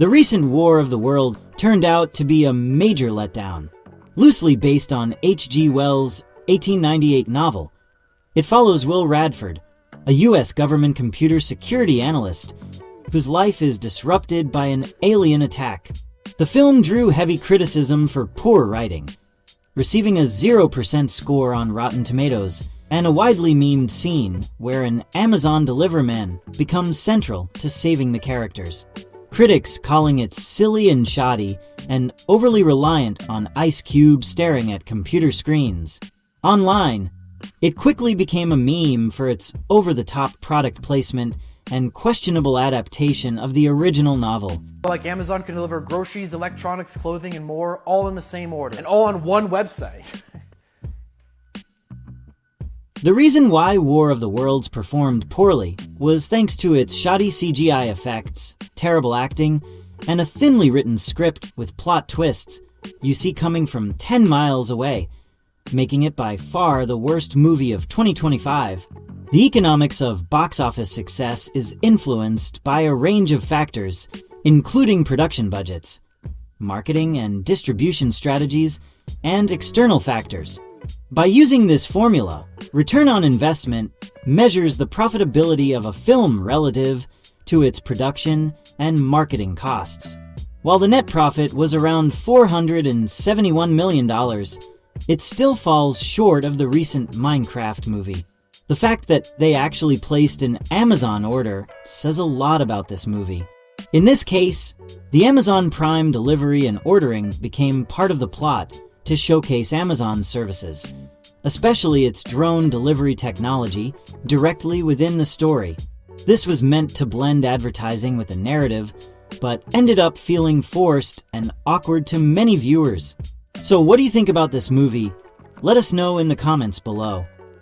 The recent War of the World turned out to be a major letdown. Loosely based on H.G. Wells' 1898 novel, it follows Will Radford, a U.S. government computer security analyst whose life is disrupted by an alien attack. The film drew heavy criticism for poor writing, receiving a 0% score on Rotten Tomatoes, and a widely memed scene where an Amazon deliverman becomes central to saving the characters. Critics calling it silly and shoddy and overly reliant on ice cubes staring at computer screens. Online, it quickly became a meme for its over-the-top product placement and questionable adaptation of the original novel. Like Amazon can deliver groceries, electronics, clothing, and more, all in the same order, and all on one website. The reason why War of the Worlds performed poorly was thanks to its shoddy CGI effects, terrible acting, and a thinly written script with plot twists you see coming from 10 miles away, making it by far the worst movie of 2025. The economics of box office success is influenced by a range of factors, including production budgets, marketing and distribution strategies, and external factors. By using this formula, return on investment measures the profitability of a film relative to its production and marketing costs. While the net profit was around $471 million, it still falls short of the recent Minecraft movie. The fact that they actually placed an Amazon order says a lot about this movie. In this case, the Amazon Prime delivery and ordering became part of the plot to showcase Amazon's services, especially its drone delivery technology, directly within the story. This was meant to blend advertising with the narrative, but ended up feeling forced and awkward to many viewers. So what do you think about this movie? Let us know in the comments below.